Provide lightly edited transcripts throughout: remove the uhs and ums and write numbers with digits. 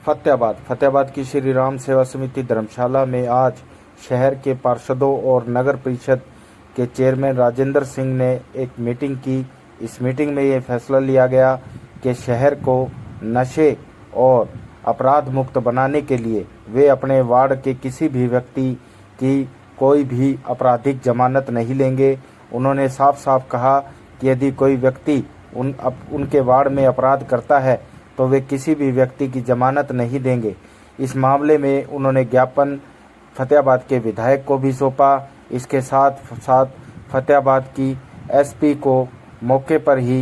फतेहाबाद की श्री राम सेवा समिति धर्मशाला में आज शहर के पार्षदों और नगर परिषद के चेयरमैन राजेंद्र सिंह ने एक मीटिंग की। इस मीटिंग में ये फैसला लिया गया कि शहर को नशे और अपराध मुक्त बनाने के लिए वे अपने वार्ड के किसी भी व्यक्ति की कोई भी आपराधिक जमानत नहीं लेंगे। उन्होंने साफ साफ कहा कि यदि कोई व्यक्ति उनके वार्ड में अपराध करता है तो वे किसी भी व्यक्ति की जमानत नहीं देंगे। इस मामले में उन्होंने ज्ञापन फतेहाबाद के विधायक को भी सौंपा। इसके साथ साथ फतेहाबाद की एसपी को मौके पर ही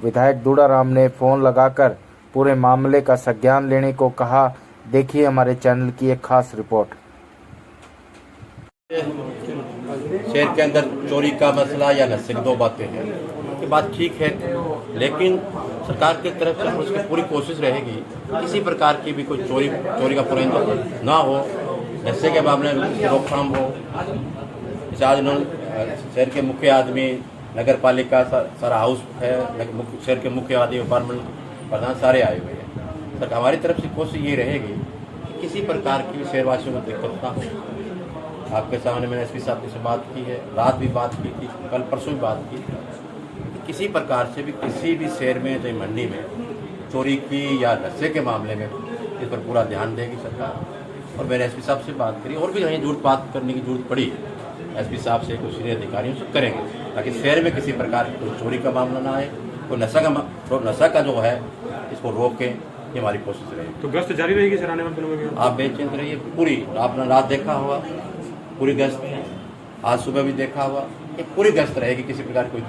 विधायक दूड़ाराम ने फ़ोन लगाकर पूरे मामले का संज्ञान लेने को कहा। देखिए हमारे चैनल की एक खास रिपोर्ट। शहर के अंदर चोरी का मसला या नशे की दो बातें हैं, ये बात ठीक है, लेकिन सरकार की तरफ से उसकी पूरी कोशिश रहेगी किसी प्रकार की भी कोई चोरी का पुरंदा ना हो, नशे के मामले में रोकथाम हो। आज शहर के मुख्य आदमी, नगर पालिका सारा हाउस है, शहर के मुख्य आदमी, डिपार्टमेंट प्रधान सारे आए हुए हैं। सर हमारी तरफ से कोशिश ये रहेगी कि किसी प्रकार की शहरवासियों को दिक्कत ना हो। आपके सामने मैंने एसपी साहब से बात की है, रात भी बात की थी, कल परसों भी बात की थी। किसी प्रकार से भी किसी भी शहर में चाहे मंडी में चोरी की या नशे के मामले में इस पर पूरा ध्यान देगी सरकार। और मैंने एसपी साहब से बात करी, और भी कहीं जरूरत बात करने की जरूरत पड़ी एसपी साहब से, कुछ सीनियर अधिकारियों से करेंगे ताकि शहर में किसी प्रकार की कोई चोरी का मामला ना आए, कोई नशा का जो है इसको रोकें, ये हमारी कोशिश रहेगी। तो गश्त जारी रहेगी सर आने वाले दिनों में? आप बेचिंत रहिए, पूरी आपने रात देखा हुआ पूरी गश्त है, आज सुबह भी देखा हुआ, एक पूरी गश्त रहेगी, किसी प्रकार कोई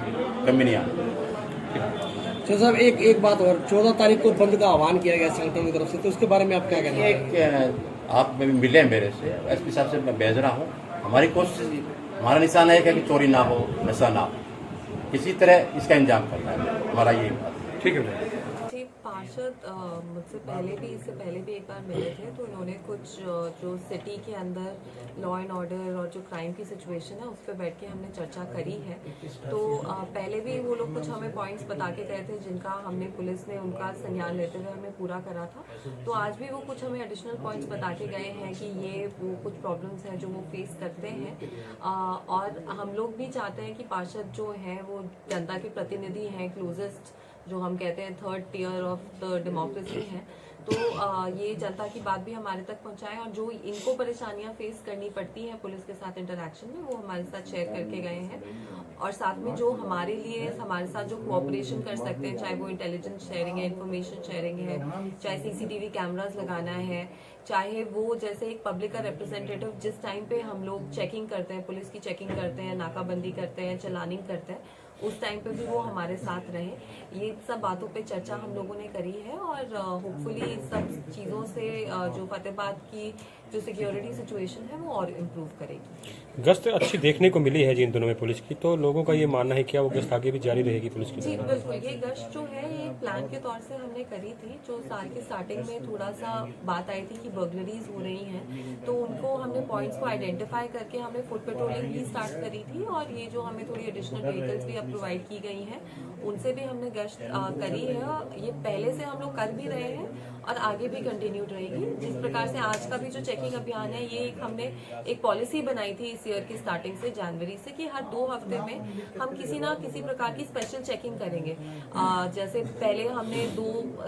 कमी नहीं आएगी। तो साहब एक बात और, 14 तारीख को बंद का आह्वान किया गया संगठन की तरफ से, तो उसके बारे में आप क्या कहना है? आप मिले मेरे से, एसपी साहब से मैं भेज रहा हूँ। हमारी कोशिश, हमारा निशाना एक है कि चोरी ना हो, नशा ना हो, किसी तरह इसका इंतजाम करना है, हमारा ये बात। ठीक है। पार्षद मुझसे पहले भी, इससे पहले भी एक बार मिले थे, तो उन्होंने कुछ जो सिटी के अंदर लॉ एंड ऑर्डर और जो क्राइम की सिचुएशन है उस पर बैठ के हमने चर्चा करी है। तो पहले भी वो लोग कुछ हमें पॉइंट्स बता के गए थे जिनका हमने, पुलिस ने उनका संज्ञान लेते हुए हमें पूरा करा था। तो आज भी वो कुछ हमें एडिशनल पॉइंट्स बता के गए हैं कि ये वो कुछ प्रॉब्लम्स हैं जो वो फेस करते हैं। और हम लोग भी चाहते हैं कि पार्षद जो हैं वो जनता के प्रतिनिधि हैं, क्लोजेस्ट जो हम कहते हैं third tier of the democracy है। तो ये जनता की बात भी हमारे तक पहुंचाएं, और जो इनको परेशानियां फेस करनी पड़ती हैं पुलिस के साथ इंटरेक्शन में, वो हमारे साथ शेयर करके गए हैं। और साथ में जो हमारे लिए हमारे साथ जो कोऑपरेशन कर सकते हैं, चाहे वो इंटेलिजेंस शेयरिंग है, इन्फॉर्मेशन शेयरिंग है, चाहे सीसीटीवी कैमरास लगाना है, चाहे वो जैसे एक पब्लिक का रिप्रेजेंटेटिव जिस टाइम पे हम लोग चेकिंग करते हैं, पुलिस की चेकिंग करते हैं, नाकाबंदी करते हैं, चलानिंग करते हैं, उस टाइम पे भी वो हमारे साथ रहे। ये सब बातों पे चर्चा हम लोगों ने करी है, और होपफुली सब चीज़ों से जो फतेहाबाद की जो सिक्योरिटी सिचुएशन है वो और इम्प्रूव करेगी। गश्त अच्छी देखने को मिली है जी इन दिनों में पुलिस की, तो लोगों का ये मानना है क्या वो गश्त आगे भी जारी रहेगी पुलिस की? जी बिल्कुल, ये गश्त जो है ये प्लान के तौर से हमने करी थी। जो साल की स्टार्टिंग में थोड़ा सा बात आई थी कि बर्गलरीज हो रही हैं, तो उनको हमने पॉइंट्स को आइडेंटिफाई करके हमने फुट पेट्रोलिंग भी स्टार्ट करी थी। और ये जो हमें थोड़ी एडिशनल व्हीकल्स भी अब प्रोवाइड की गई हैं, उनसे भी हमने गश्त करी है। ये पहले से हम लोग कर भी रहे हैं और आगे भी कंटिन्यूड रहेगी। जिस प्रकार से आज का भी जो चेकिंग अभियान है, ये हमने एक पॉलिसी बनाई थी इस ईयर की स्टार्टिंग से, जनवरी से, कि हर 2 हफ्ते में हम किसी ना किसी प्रकार की स्पेशल चेकिंग करेंगे। जैसे पहले हमने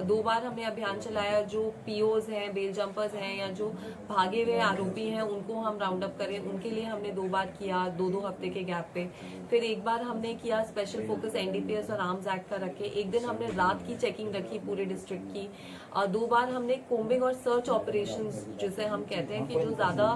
दो बार हमने अभियान चलाया, जो पीओज हैं, बेल जंपर्स हैं, या जो भागे हुए आरोपी हैं, उनको हम राउंड अप करें, उनके लिए हमने 2 बार किया, 2-2 हफ्ते के गैप पे। फिर एक बार हमने किया स्पेशल फोकस एनडीपीएस और आर्म्स एक्ट का रखे, एक दिन हमने रात की चेकिंग रखी पूरे डिस्ट्रिक्ट की। 2 बार हमने कोम्बिंग और सर्च ऑपरेशंस जिसे हम कहते हैं कि जो ज्यादा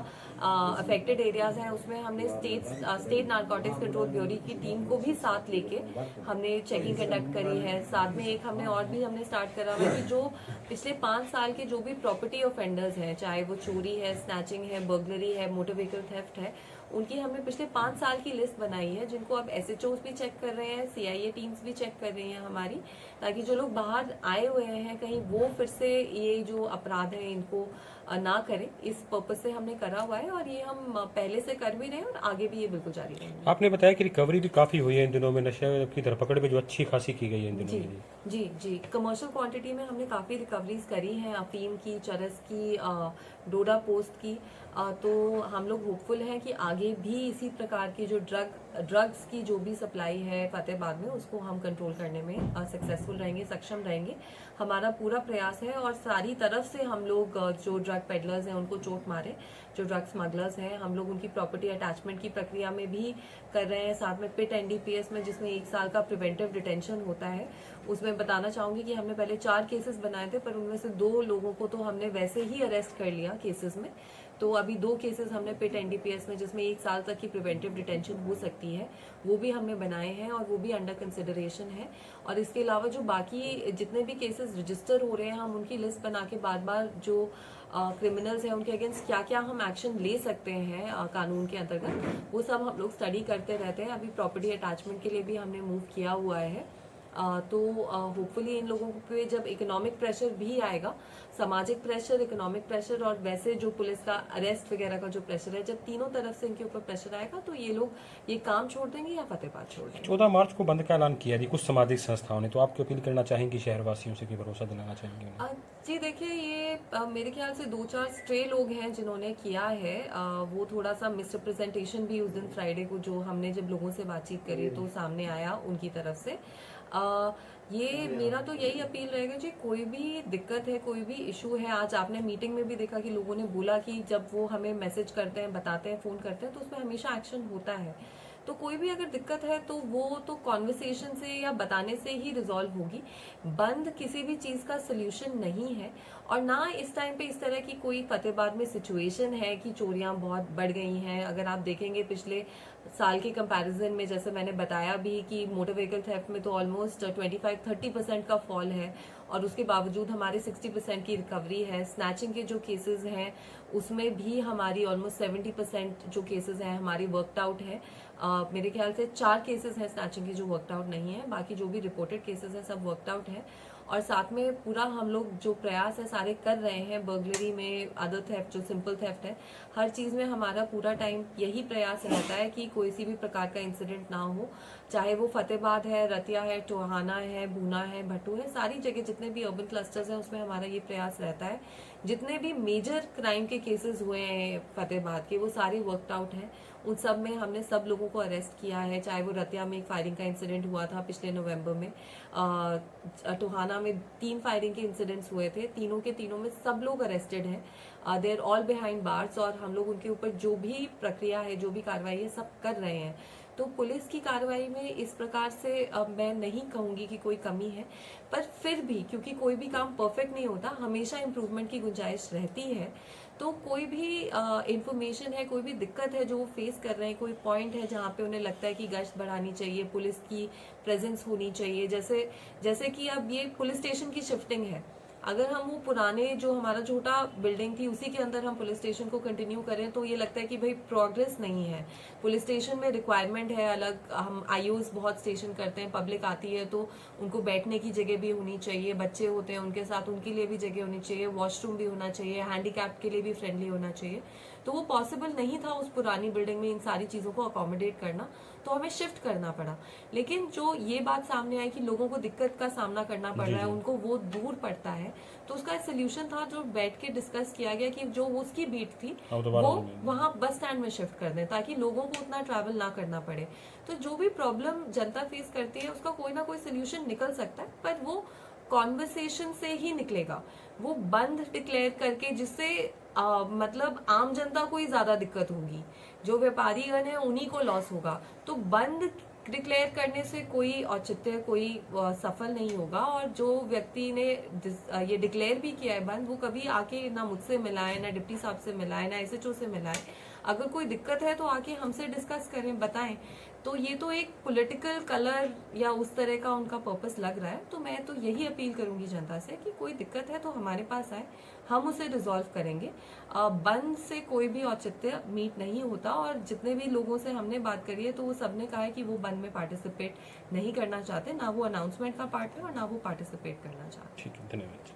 अफेक्टेड एरियाज हैं उसमें हमने स्टेट नारकोटिक्स कंट्रोल ब्यूरो की टीम को भी साथ लेके हमने चेकिंग कंडक्ट करी है। साथ में एक हमने और भी हमने स्टार्ट करा हुआ है कि जो पिछले 5 साल के जो भी प्रॉपर्टी ऑफेंडर्स हैं, चाहे वो चोरी है, स्नैचिंग है, बर्गलरी है, मोटर व्हीकल थेफ्ट है, उनकी हमने पिछले 5 साल की लिस्ट बनाई है, जिनको अब एसएचओस भी चेक कर रहे हैं, सीआईए टीम्स भी चेक कर रही हैं हमारी, ताकि जो लोग बाहर आए हुए हैं कहीं वो फिर से ये जो अपराध है इनको ना करें। इस पर्पज से हमने करा हुआ है, और ये हम पहले से कर भी रहे हैं और आगे भी ये बिल्कुल जारी रहेंगे। आपने बताया कि रिकवरी भी काफी हुई है इन दिनों में, नशे की धरपकड़ भी जो अच्छी खासी की गई है इन दिनों में। जी कमर्शियल क्वांटिटी में हमने काफ़ी रिकवरीज करी हैं, अफीम की, चरस की, डोडा पोस्ट की। तो हम लोग होपफुल हैं कि आगे भी इसी प्रकार की जो ड्रग्स की जो भी सप्लाई है फतेहाबाद में, उसको हम कंट्रोल करने में सक्सेसफुल रहेंगे, सक्षम रहेंगे। हमारा पूरा प्रयास है और सारी तरफ से हम लोग जो ड्रग पेडलर्स हैं उनको चोट मारे, जो ड्रग स्मगलर्स हैं हम लोग उनकी प्रॉपर्टी अटैचमेंट की प्रक्रिया में भी कर रहे हैं। साथ में पिट NDPS में, जिसमें 1 साल का प्रिवेंटिव डिटेंशन होता है, उसमें बताना चाहूंगी कि हमने पहले 4 केसेस बनाए थे, पर उनमें से 2 लोगों को तो हमने वैसे ही अरेस्ट कर लिया केसेस में। तो अभी 2 केसेस हमने पिट NDPS में, जिसमें 1 साल तक की प्रिवेंटिव डिटेंशन हो सकती है, वो भी हमने बनाए हैं और वो भी अंडर कंसिडरेशन है। और इसके अलावा जो बाकी जितने भी केसेस रजिस्टर हो रहे हैं, हम उनकी लिस्ट बना के बार बार जो क्रिमिनल्स हैं उनके अगेंस्ट क्या क्या हम एक्शन ले सकते हैं कानून के अंतर्गत, वो सब हम लोग स्टडी करते रहते हैं। अभी प्रॉपर्टी अटैचमेंट के लिए भी हमने मूव किया हुआ है। तो होपफुली इन लोगों पे जब इकोनॉमिक प्रेशर भी आएगा, सामाजिक प्रेशर, इकोनॉमिक प्रेशर और वैसे जो पुलिस का अरेस्ट वगैरह का जो प्रेशर है, जब तीनों तरफ से इनके ऊपर प्रेशर आएगा तो ये लोग ये काम छोड़ देंगे या फतेहाबाद छोड़ देंगे। 14 मार्च को बंद का ऐलान किया जी कुछ सामाजिक संस्थाओं ने, तो आपको अपील करना चाहेंगे शहरवासियों से कि भरोसा दिलाना चाहेंगे उन्हें? जी देखिए, ये मेरे ख्याल से 2-4 स्ट्रे लोग हैं जिन्होंने किया है। वो थोड़ा सा मिसरिप्रेजेंटेशन भी उस दिन फ्राइडे को जो हमने जब लोगों से बातचीत करी तो सामने आया उनकी तरफ से। ये मेरा तो यही अपील रहेगा जी, कोई भी दिक्कत है, कोई भी इशू है, आज आपने मीटिंग में भी देखा कि लोगों ने बोला कि जब वो हमें मैसेज करते हैं, बताते हैं, फोन करते हैं, तो उसमें हमेशा एक्शन होता है। तो कोई भी अगर दिक्कत है तो वो तो कॉन्वर्सेशन से या बताने से ही रिजॉल्व होगी। बंद किसी भी चीज का सोल्यूशन नहीं है, और ना इस टाइम पे इस तरह की कोई फतेहाबाद में सिचुएशन है कि चोरियां बहुत बढ़ गई हैं। अगर आप देखेंगे पिछले साल के कंपैरिजन में, जैसे मैंने बताया भी कि मोटर व्हीकल थेफ्ट में तो ऑलमोस्ट 25-30% का फॉल है, और उसके बावजूद हमारे 60% की रिकवरी है। स्नैचिंग के जो केसेस हैं उसमें भी हमारी ऑलमोस्ट 70% जो केसेस हैं हमारी वर्कड आउट है। मेरे ख्याल से 4 केसेस हैं स्नैचिंग के जो वर्कड आउट नहीं है, बाकी जो भी रिपोर्टेड केसेस हैं सब वर्कड आउट है। और साथ में पूरा हम लोग जो प्रयास है सारे कर रहे हैं, बर्गलरी में, अदर थेफ्ट जो सिंपल थेफ्ट है, हर चीज में हमारा पूरा टाइम यही प्रयास रहता है कि कोई सी भी प्रकार का इंसिडेंट ना हो, चाहे वो फतेहाबाद है, रतिया है, टोहाना है, भूना है, भट्टू है, सारी जगह जितने भी अर्बन क्लस्टर्स हैं उसमें हमारा ये प्रयास रहता है। जितने भी मेजर क्राइम के केसेस हुए हैं फतेहाबाद के, वो सारे वर्कड आउट हैं। उन सब में हमने सब लोगों को अरेस्ट किया है, चाहे वो रतिया में एक फायरिंग का इंसिडेंट हुआ था पिछले नवंबर में, टोहाना में 3 फायरिंग के इंसिडेंट्स हुए थे, तीनों के तीनों में सब लोग अरेस्टेड हैं। They are all behind bars, और हम लोग उनके ऊपर जो भी प्रक्रिया है, जो भी कार्रवाई है, सब कर रहे हैं। तो पुलिस की कार्रवाई में इस प्रकार से मैं नहीं कहूंगी कि कोई कमी है, पर फिर भी क्योंकि कोई भी काम परफेक्ट नहीं होता, हमेशा इम्प्रूवमेंट की गुंजाइश रहती है। तो कोई भी इंफॉर्मेशन है, कोई भी दिक्कत है जो वो फेस कर रहे हैं, कोई पॉइंट है जहाँ पे उन्हें लगता है कि गश्त बढ़ानी चाहिए, पुलिस की प्रेजेंस होनी चाहिए, जैसे कि अब ये पुलिस स्टेशन की शिफ्टिंग है, अगर हम वो पुराने जो हमारा छोटा बिल्डिंग थी उसी के अंदर हम पुलिस स्टेशन को कंटिन्यू करें तो ये लगता है कि भाई प्रोग्रेस नहीं है। पुलिस स्टेशन में रिक्वायरमेंट है अलग, हम आईओस बहुत स्टेशन करते हैं, पब्लिक आती है तो उनको बैठने की जगह भी होनी चाहिए, बच्चे होते हैं उनके साथ उनके लिए भी जगह होनी चाहिए, वॉशरूम भी होना चाहिए, हैंडीकैप के लिए भी फ्रेंडली होना चाहिए। तो वो पॉसिबल नहीं था उस पुरानी बिल्डिंग में इन सारी चीजों को अकोमोडेट करना, तो हमें शिफ्ट करना पड़ा। लेकिन जो ये बात सामने आई कि लोगों को दिक्कत का सामना करना पड़ रहा है, उनको वो दूर पड़ता है, तो उसका सोल्यूशन था जो बैठ के डिस्कस किया गया कि जो उसकी बीट थी वो वहां बस स्टैंड में शिफ्ट कर दें ताकि लोगों को उतना ट्रैवल ना करना पड़े। तो जो भी प्रॉब्लम जनता फेस करती है उसका कोई ना कोई सोल्यूशन निकल सकता है, पर वो कॉन्वर्सेशन से ही निकलेगा। वो बंद डिक्लेयर करके जिससे मतलब आम जनता को ही ज्यादा दिक्कत होगी, जो व्यापारीगण है उन्हीं को लॉस होगा। तो बंद डिक्लेयर करने से कोई औचित्य, कोई सफल नहीं होगा। और जो व्यक्ति ने ये डिक्लेयर भी किया है बंद, वो कभी आके ना मुझसे मिलाए, ना डिप्टी साहब से मिलाए, ना SHO से मिलाए। अगर कोई दिक्कत है तो आके हमसे डिस्कस करें, बताएं। तो ये तो एक पॉलिटिकल कलर या उस तरह का उनका पर्पस लग रहा है। तो मैं तो यही अपील करूंगी जनता से कि कोई दिक्कत है तो हमारे पास आए, हम उसे रिजॉल्व करेंगे। बंद से कोई भी औचित्य मीट नहीं होता। और जितने भी लोगों से हमने बात करी है तो वो सबने कहा है कि वो बंद में पार्टिसिपेट नहीं करना चाहते, ना वो अनाउंसमेंट का पार्ट है और ना वो पार्टिसिपेट करना चाहते। ठीक है, धन्यवाद।